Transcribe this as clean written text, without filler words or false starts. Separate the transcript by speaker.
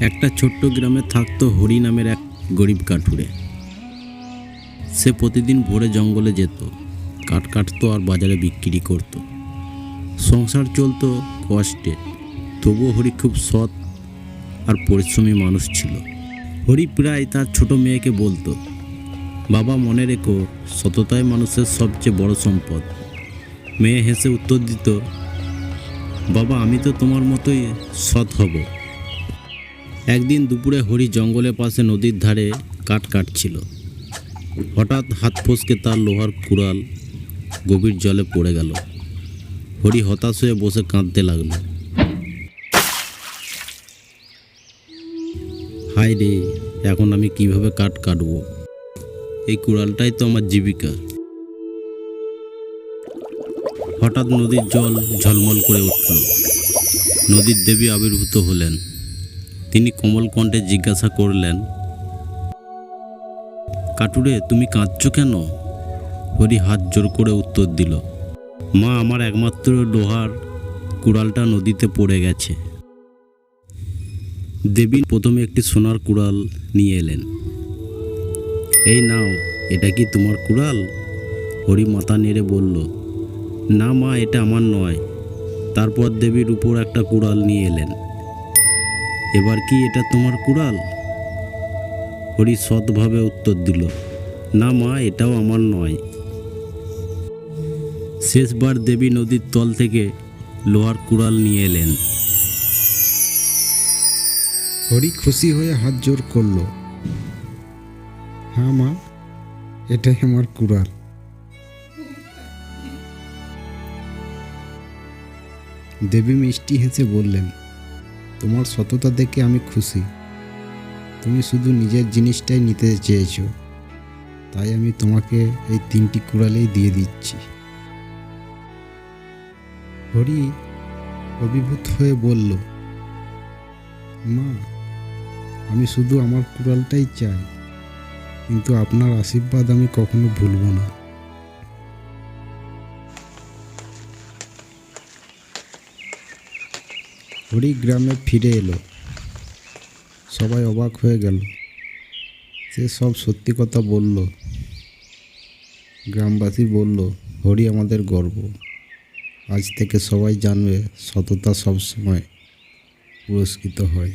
Speaker 1: একটা ছোট্ট গ্রামে থাকতো হরি নামের এক গরিব কাঠুরে। সে প্রতিদিন ভোরে জঙ্গলে যেত, কাঠ কাটতো আর বাজারে বিক্রি করত। সংসার চলতো কষ্টে, তবুও হরি খুব সৎ আর পরিশ্রমী মানুষ ছিল। হরি প্রায় তার ছোট মেয়েকে বলতো, বাবা মনে রেখো, সততাই মানুষের সবচেয়ে বড় সম্পদ। মেয়ে হেসে উত্তর দিত, বাবা আমি তো তোমার মতোই সৎ হব। একদিন দুপুরে হরি জঙ্গলের পাশে নদীর ধারে কাঠ কাটছিল। হঠাৎ হাত ফসকে তার লোহার কুড়াল গভীর জলে পড়ে গেল। হরি হতাশ হয়ে বসে কাঁদতে লাগলো। হায় রে, এখন আমি কিভাবে কাঠ কাটবো? এই কুড়ালটাই তো আমার জীবিকা। হঠাৎ নদীর জল ঝলমল করে উঠল। নদীর দেবী আবির্ভূত হলেন। তিনি কোমল কণ্ঠে জিজ্ঞাসা করলেন, কাটুরে তুমি কাঁদছো কেন? হরি হাত জোর করে উত্তর দিল, মা আমার একমাত্র লোহার কুড়ালটা নদীতে পড়ে গেছে। দেবী প্রথমে একটি সোনার কুড়াল নিয়ে এলেন। এই নাও, এটা কি তোমার কুড়াল? হরি মাথা নেড়ে বলল, না মা, এটা আমার নয়। তারপর দেবীর উপর একটা কুড়াল নিয়ে এলেন। এবার কি এটা তোমার কুড়াল? হরি সৎভাবে উত্তর দিল, না মা, এটাও আমার নয়। শেষবার দেবী নদীর তল থেকে লোহার কুড়াল নিয়ে এলেন।
Speaker 2: হরি খুশি হয়ে হাত জোর করল, হ্যাঁ মা, এটাই আমার কুড়াল। দেবী মিষ্টি হেসে বললেন, তোমার সততা দেখে আমি খুশি। তুমি শুধু নিজের জিনিসটাই নিতে চেয়েছো, তাই আমি তোমাকে এই 3টি কুড়ালেই দিয়ে দিচ্ছি। হরি অভিভূত হয়ে বলল, মা, আমি শুধু আমার কুড়ালটাই চাই, কিন্তু আপনার আশীর্বাদ আমি কখনো ভুলব না। হরি গ্রামে ফিরে এলো। সবাই অবাক হয়ে গেল। সে সব সত্যি কথা বলল। গ্রামবাসী বলল, হরি আমাদের গর্ব। আজ থেকে সবাই জানবে সততা সবসময় পুরস্কৃত হয়।